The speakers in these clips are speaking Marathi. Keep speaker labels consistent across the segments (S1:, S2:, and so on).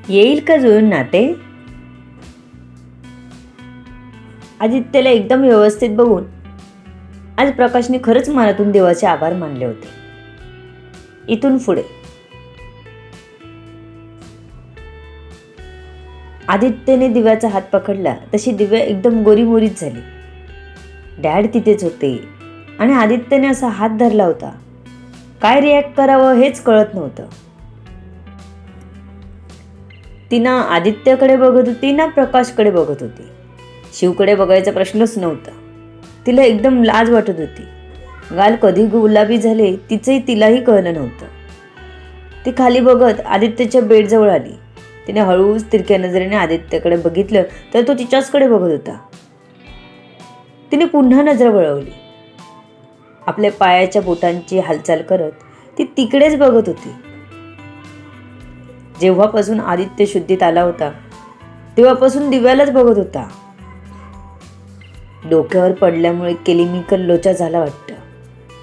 S1: येईल का जुळून नाते? आदित्यला एकदम व्यवस्थित बघून आज प्रकाशने खरंच मनातून देवाचे आभार मानले होते. इथून पुढे आदित्यने दिव्याचा हात पकडला तशी दिव्या एकदम गोरीमोरीच झाली. डॅड तिथेच होते आणि आदित्यने असा हात धरला होता. काय रिॲक्ट करावं हेच कळत नव्हतं. ती ना आदित्यकडे बघत होती ना प्रकाशकडे बघत होती. शिवकडे बघायचा प्रश्नच नव्हता. तिला एकदम लाज वाटत होती. गाल कधी गुलाबी झाले तिचंही तिलाही कळलं नव्हतं. ती खाली बघत आदित्यच्या बेडजवळ आली. तिने हळूच तिरक्या नजरेने आदित्यकडे बघितलं तर तो तिच्याचकडे बघत होता. तिने पुन्हा नजर वळवली. आपल्या पायाच्या बोटांची हालचाल करत ती तिकडेच बघत होती. जेव्हापासून आदित्य शुद्धीत आला होता तेव्हापासून दिव्यालाच बघत होता. डोक्यावर पडल्यामुळे केमिकल लोचा झाला वाटतं.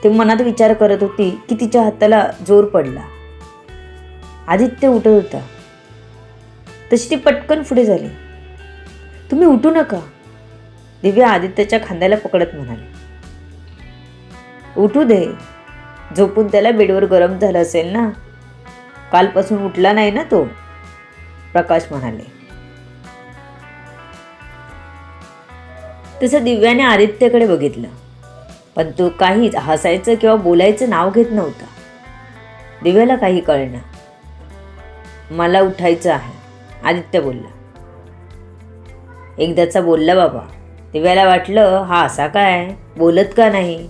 S1: ते मनात विचार करत होती की तिच्या हाताला जोर पडला. आदित्य उठत होता तशी ती पटकन पुढे झाली. तुम्ही उठू नका, दिव्या आदित्यच्या खांद्याला पकडत म्हणाली. उठू दे, झोपून त्याला बेडवर गरम झालं असेल ना, कालपासून उठला नाही ना तो, प्रकाश म्हणाले. तसं दिव्याने आदित्यकडे बघितलं पण तो काहीच हसायचं किंवा बोलायचं नाव घेत नव्हता. दिव्याला काही कळेना. मला उठायचं आहे, आदित्य बोलला. एकदाचा बोलला बाबा. दिव्याला वाटलं हा असा काय, बोलत का नाही,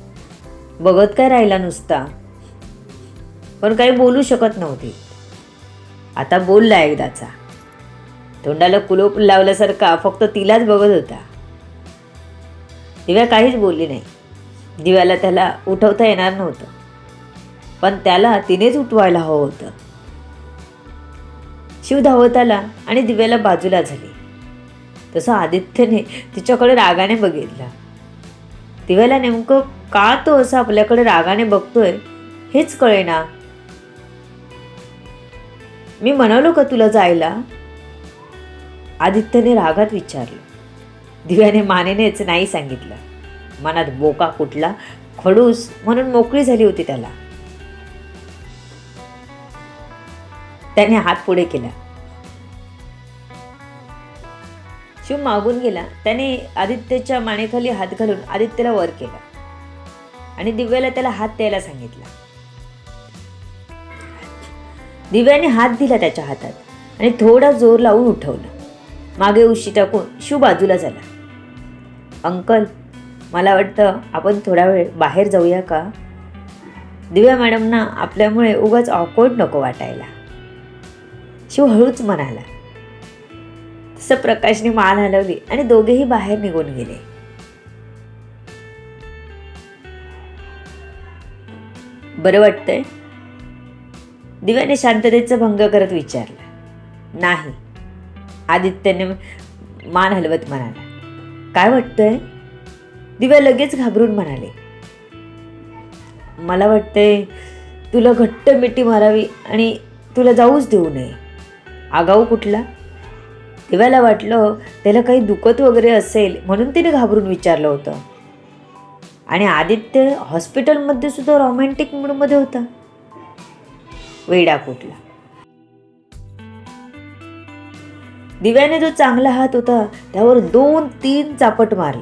S1: बघत काय राहिला नुसता, पण काही बोलू शकत नव्हती. आता बोलला एकदाचा. तोंडाला कुलूप लावल्यासारखा फक्त तिलाच बघत होता. दिव्या काहीच बोलली नाही. दिव्याला त्याला उठवता येणार नव्हतं पण त्याला तिनेच उठवायला हवं होतं. शिव धावत आला आणि दिव्याला बाजूला झाली. तसं आदित्यने तिच्याकडे रागाने बघितला. दिव्याला नेमकं का तो असं आपल्याकडे रागाने बघतोय हेच कळेना. मी म्हणालो का तुला जायला, आदित्यने रागात विचारलं. दिव्याने मानेनेच नाही सांगितलं. मनात बोका कुठला खडूस म्हणून मोकळी झाली होती त्याला. त्याने हात पुढे केला. शिव मागून गेला. त्याने आदित्यच्या मानेखाली हात घालून आदित्यला वर केला आणि दिव्याला त्याला हात द्यायला सांगितला. दिव्याने हात दिला त्याच्या हातात आणि थोडा जोर लावून उठवलं. मागे उशी टाकून शिव बाजूला झाला. अंकल, मला वाटतं आपण थोडा वेळ बाहेर जाऊया का? दिव्या मॅडमना आपल्यामुळे उगाच ऑकवर्ड नको वाटायला, शिव हळूच म्हणाला. तसं प्रकाशने मान हलवली आणि दोघेही बाहेर निघून गेले. बरं वाटतंय? दिव्याने शांततेचा भंग करत विचारलं. नाही, आदित्यने मान हलवत म्हणाला. काय वाटतंय? दिव्या लगेच घाबरून म्हणाले. मला वाटतंय तुला घट्ट मिठी मारावी आणि तुला जाऊच देऊ नये. आगाऊ कुठला? दिव्याला वाटलं त्याला काही दुखत वगैरे असेल म्हणून तिने घाबरून विचारलं होतं. आणि आदित्य हॉस्पिटलमध्ये सुद्धा रोमॅन्टिक मूडमध्ये होता. वेडा कुठला. दिव्याने जो चांगला हात होता त्यावर 2-3 चापट मारले.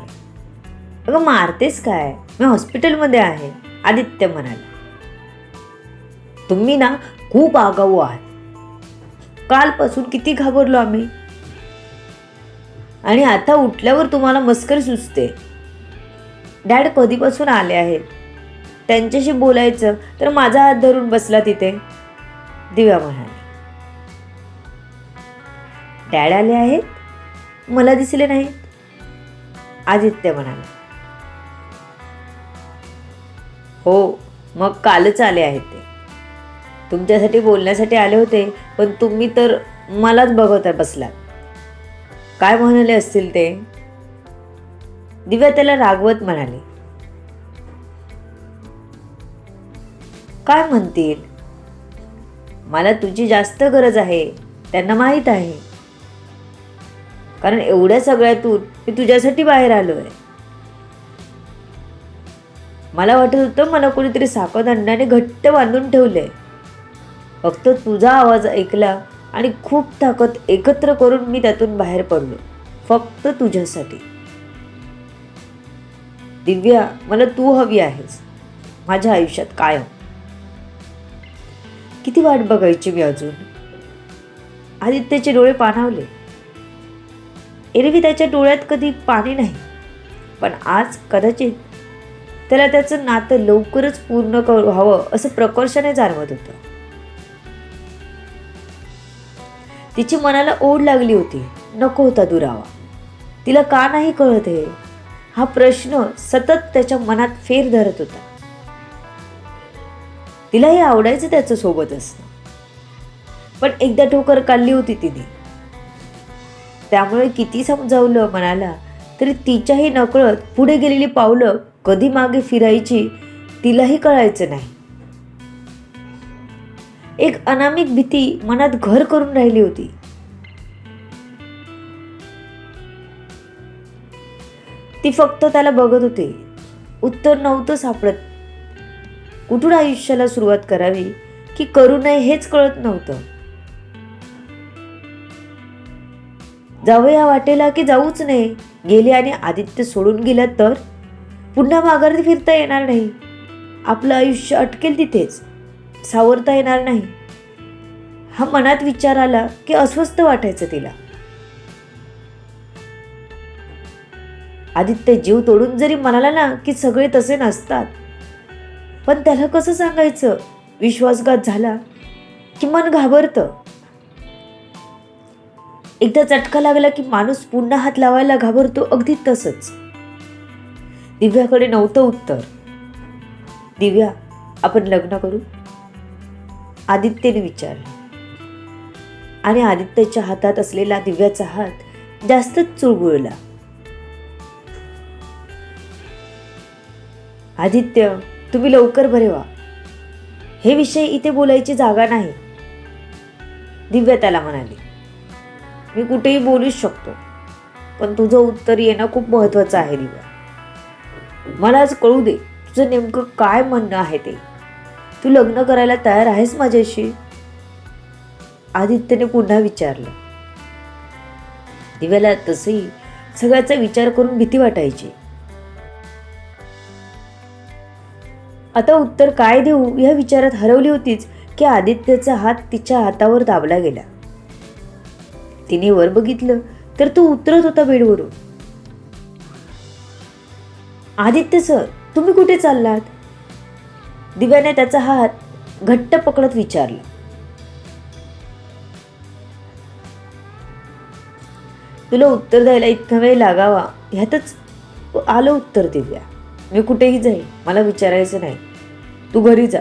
S1: अगं मारतेस काय, मी हॉस्पिटलमध्ये आहे, आदित्य म्हणाला. तुम्ही ना खूप आगाऊ आहात. कालपासून किती घाबरलो आम्ही आणि आता उठल्यावर तुम्हाला मस्करी सुचते. डॅड कधीपासून आले आहेत, त्यांच्याशी बोलायचं तर माझा हात धरून बसला तिथे, दिव्या म्हणाली. डॅड आले आहेत? मला दिसले नाहीत, आदित्य म्हणाला. हो, मग कालच आले आहेत ते. तुमच्यासाठी बोलण्यासाठी आले होते पण तुम्ही तर मलाच बघत बसलात. काय म्हणाले असतील ते, दिव्या त्याला रागवत म्हणाली. काय म्हणतील? मला तुझी जास्त गरज आहे, त्यांना माहीत आहे, कारण एवढ्या सगळ्यातून मी तुझ्यासाठी बाहेर आलोय. मला वाटत होतं मला कोणीतरी सापदंडाने घट्ट बांधून ठेवलंय. फक्त तुझा आवाज ऐकला आणि खूप ताकद एकत्र करून मी त्यातून बाहेर पडलो, फक्त तुझ्यासाठी. दिव्या, मला तू हवी आहेस माझ्या आयुष्यात कायम. किती वाट बघायची मी अजून. आदित्यचे डोळे पाणावले. एरवी त्याच्या डोळ्यात कधी पाणी नाही, पण आज कदाचित त्याला त्याचं नातं लवकरच पूर्ण व्हावं असं प्रकर्षाने जाणवत होतं. तिची मनाला ओढ लागली होती, नको होता दुरावा. तिला का नाही कळत हे, हा प्रश्न सतत त्याच्या मनात फेर धरत होता. तिलाही आवडायचं त्याचं सोबत असणं, पण एकदा ठोकर काढली होती तिने. त्यामुळे किती समजावलं मनाला तरी तिच्याही नकळत पुढे गेलेली पावलं कधी मागे फिरायची तिलाही कळायचं नाही. एक अनामिक भीती मनात घर करून राहिली होती. ती फक्त त्याला बघत होती. उत्तर नव्हतं सापडत. कुठून आयुष्याला सुरुवात करावी की करू नये हेच कळत नव्हतं. जाऊया वाटेला की जाऊच नये. गेले आणि आदित्य सोडून गेला तर पुन्हा माघारी फिरता येणार नाही. आपलं आयुष्य अटकेल तिथेच, सावरता येणार नाही. हा मनात विचार आला की अस्वस्थ वाटायचं तिला. आदित्य जीव तोडून जरी म्हणाला ना की सगळे तसे नसतात, पण त्याला कसं सांगायचं विश्वासघात झाला की मन घाबरतं. एकदा चटका लागला की माणूस पुन्हा हात लावायला घाबरतो, अगदी तसंच. दिव्याकडे नव्हतं उत्तर. दिव्या, आपण लग्न करू? आदित्यने विचारलं. आणि आदित्यच्या हातात असलेला दिव्याचा हात जास्तच चुळबुळला. आदित्य, तुम्ही लवकर बरे व्हा. हे विषय इथे बोलायची जागा नाही, दिव्या त्याला म्हणाली. मी कुठेही बोलूच शकतो, पण तुझं उत्तर येणं खूप महत्वाचं आहे दिव्या. मला आज कळू दे तुझं नेमकं काय म्हणणं आहे ते. तू लग्न करायला तयार आहेस माझ्याशी? आदित्यने पुन्हा विचारलं. दिव्याला तसही सगळ्याचा विचार करून भीती वाटायची. आता उत्तर काय देऊ या विचारात हरवली होतीच की आदित्यचा हात तिच्या हातावर दाबला गेला. तिने वर बघितलं तर तो उतरत होता बेडवरून. आदित्य सर, तुम्ही कुठे चाललात? दिव्याने त्याचा हात घट्ट पकडत विचारलं. तुला उत्तर द्यायला इतका वेळ लागावा ह्यातच आलं उत्तर दिव्या. मी कुठेही जाईल, मला विचारायचं नाही. तू घरी जा,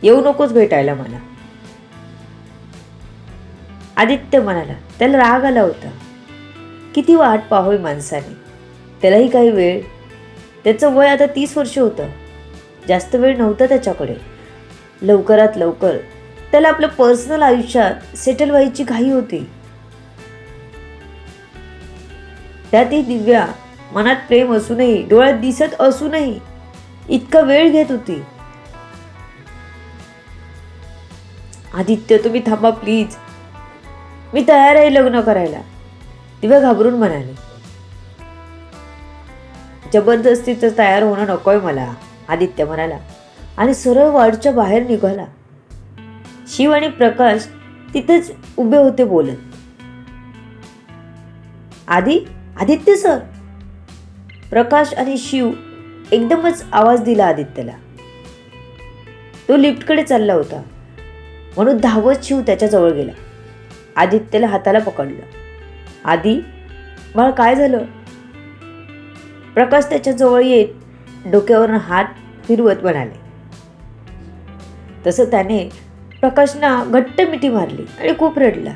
S1: येऊ नकोस भेटायला मला. आदित्य म्हणाला. त्याला राग आला होता. किती वाट पाहावी माणसाने. त्यालाही काही वेळ. त्याचं वय आता 30 वर्ष होतं. जास्त वेळ नव्हता त्याच्याकडे. लवकरात लवकर त्याला आपलं पर्सनल आयुष्यात सेटल व्हायची घाई होती. त्यातही दिव्या मनात प्रेम असूनही, डोळ्यात दिसत असूनही इतका वेळ घेत होती. आदित्य, तुम्ही थांबा प्लीज, मी तयार आहे लग्न करायला, दिव्या घाबरून म्हणाली. जबरदस्तीचं तयार होणं नकोय मला, आदित्य म्हणाला आणि सरळ वाडच्या बाहेर निघाला. शिव आणि प्रकाश तिथेच उभे होते बोलत. आदित्य सर. प्रकाश आणि शिव एकदमच आवाज दिला आदित्यला. तो लिफ्टकडे चालला होता म्हणून धावत शिव त्याच्या जवळ गेला. आदित्यला हाताला पकडलं. आदी, बाळ काय झालं? प्रकाश त्याच्या जवळ येत डोक्यावरून हात फिरवत म्हणाले. तसं त्याने प्रकाशना घट्ट मिठी मारली आणि खूप रडला.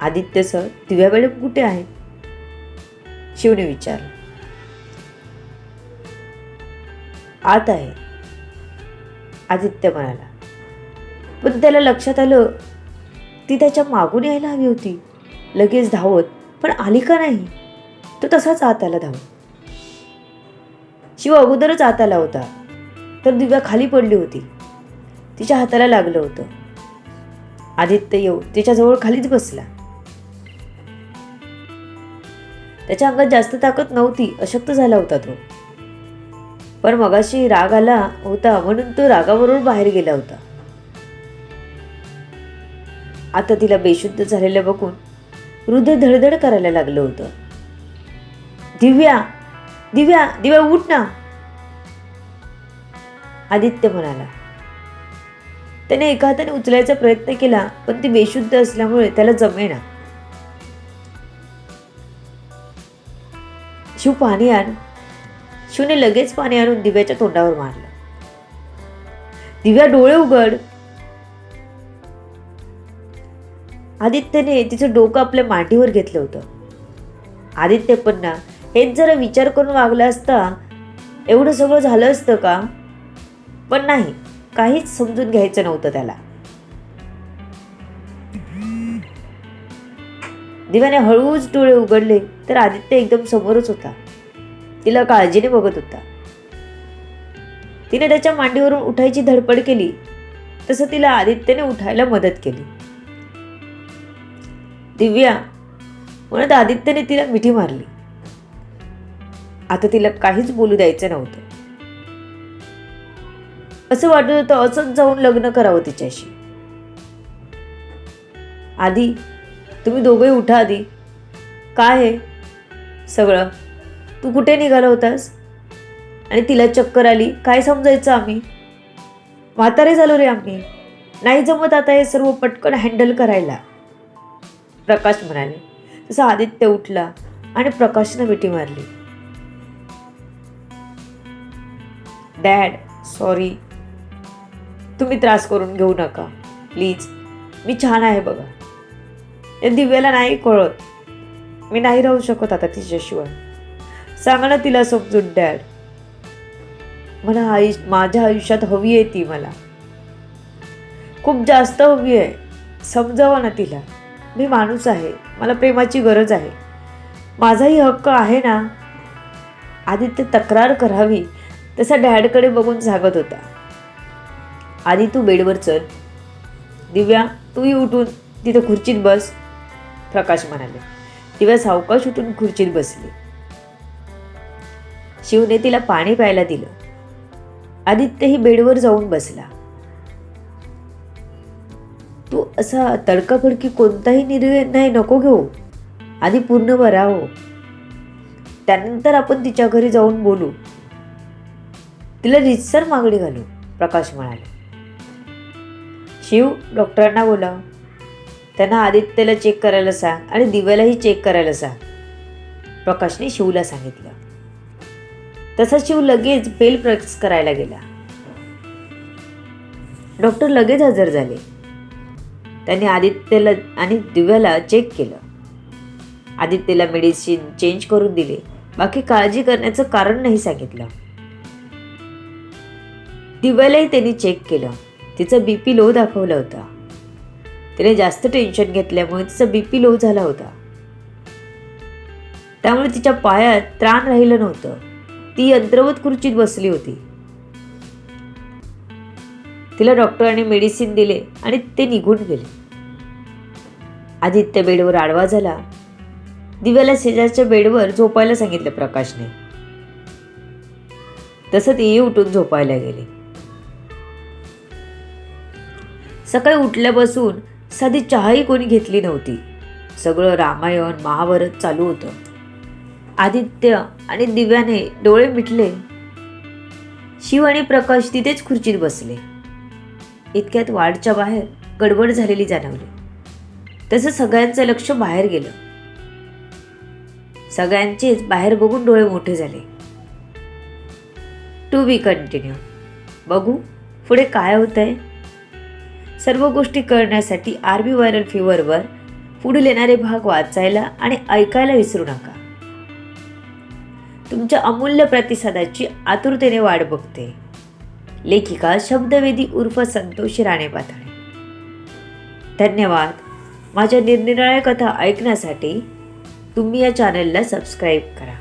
S1: आदित्य सर, दिव्या मॅडम कुठे आहे? शिवने विचारलं. आत आहे, आदित्य म्हणाला. पण त्याला लक्षात आलं ती त्याच्या मागून यायला हवी होती लगेच धावत, पण आली का नाही. तो तसाच आत आला धावत. शिव अगोदरच आत आला होता तर दिव्या खाली पडली होती. तिच्या हाताला लागलं होतं. आदित्य येऊ तिच्याजवळ खालीच बसला. त्याच्या अंगात जास्त ताकद नव्हती, अशक्त झाला होता तो. पण मगाशी राग आला होता म्हणून तो रागाबरोबर बाहेर गेला होता. आता तिला बेशुद्ध झालेलं बघून हृदय धडधड करायला लागलं होतं. दिव्या दिव्या दिव्या उठ ना, आदित्य म्हणाला. त्याने एका हाताने उचलायचा प्रयत्न केला पण ती बेशुद्ध असल्यामुळे त्याला जमेना. शिव पाणी आण. शिवने लगेच पाणी आणून दिव्याच्या तोंडावर मारलं. दिव्या डोळे उघड. आदित्यने तिचं डोकं आपल्या मांडीवर घेतलं होतं. आदित्य पण ना हेच जरा विचार करून वागला असता एवढं सगळं झालं असतं का. पण नाही, काहीच समजून घ्यायचं नव्हतं त्याला. दिव्याने हळूच डोळे उघडले तर आदित्य एकदम समोरच होता. तिला काळजीने बघत होता. तिने त्याच्या मांडीवरून उठायची धडपड केली तसं तिला आदित्यने उठायला मदत केली. दिव्या म्हणत आदित्यने तिला मिठी मारली. आता तिला काहीच बोलू द्यायचं नव्हतं. असं वाटत होतं असंच जाऊन लग्न करावं तिच्याशी. आधी तुम्ही दोघे उठा. आधी काय आहे सगळं. तू कुठे निघाला होतास आणि तिला चक्कर आली. काय समजायचं आम्ही. म्हातारे झालो रे आम्ही. नाही जमत आता हे सर्व पटकन हँडल करायला, प्रकाश म्हणाले. तसा आदित्य उठला आणि प्रकाशनं मिठी मारली. डॅड सॉरी, तुम्ही त्रास करून घेऊ नका प्लीज. मी छान आहे बघा. या दिव्याला नाही कळत. मी नाही राहू शकत आता तिच्याशिवाय. सांगा ना तिला समजून डॅड. मला माझ्या आयुष्यात हवी आहे ती. मला खूप जास्त हवी आहे. समजावा ना तिला. मी माणूस आहे. मला प्रेमाची गरज आहे. माझाही हक्क आहे ना. आदित्य तक्रार करावी तसा डॅडकडे बघून सांगत होता. आधी तू बेडवर चल. दिव्या तूही उठून तिथं खुर्चीत बस, प्रकाश म्हणाले. दिव्या सावकाश उठून खुर्चीत बसली. शिवने तिला पाणी प्यायला दिलं. आदित्यही बेडवर जाऊन बसला. तू असा तडकाफडकी कोणताही निर्णय नको घेऊ. आधी पूर्ण बरा हो, त्यानंतर आपण तिच्या घरी जाऊन बोलू. तिला रीतसर मागणी घालू, प्रकाश म्हणाले. शिव डॉक्टरांना बोलाव. त्यांना आदित्यला चेक करायला सांग आणि दिव्यालाही चेक करायला सांग, प्रकाशने शिवला सांगितलं. तसा शिव लगेच बेल प्रेस करायला गेला. डॉक्टर लगेच हजर झाले. त्यांनी आदित्यला आणि दिव्याला चेक केलं. आदित्यला मेडिसिन चेंज करून दिले. बाकी काळजी करण्याचं कारण नाही सांगितलं. दिव्यालाही त्यांनी चेक केलं. तिचं बीपी लो दाखवला होता. तिने जास्त टेन्शन घेतल्यामुळे तिचा बीपी लो झाला होता. त्यामुळे तिच्या पायात त्राण राहिलं नव्हतं. ती यंत्रवत खुर्चीत बसली होती. तिला डॉक्टरांनी मेडिसिन दिले आणि ते निघून गेले. आदित्य बेडवर आडवा झाला. दिव्याला शेजारच्या बेडवर झोपायला सांगितलं प्रकाशने. तसं तीही उठून झोपायला गेली. सकाळी उठल्यापासून साधी चहाही कोणी घेतली नव्हती. सगळं रामायण महाभारत चालू होतं. आदित्य आणि दिव्याने डोळे मिटले. शिव आणि प्रकाश तिथेच खुर्चीत बसले. इतक्यात वार्डच्या बाहेर गडबड झालेली जाणवली. तसं सगळ्यांचं लक्ष बाहेर गेलं. सगळ्यांचेच बाहेर बघून डोळे मोठे झाले. To be continue. बघू पुढे काय होतंय. सर्व गोष्टी कळण्यासाठी आरबी व्हायरल फीवरवर पुढील येणारे भाग वाचायला आणि ऐकायला विसरू नका. तुमच्या अमूल्य प्रतिसादाची आतुरतेने वाट बघते. लेखिका शब्दवेदी उर्फ संतोषी राणे पाथाणे. धन्यवाद. माझ्या निरनिराळ्या कथा ऐकण्यासाठी तुम्ही या चॅनलला सबस्क्राईब करा.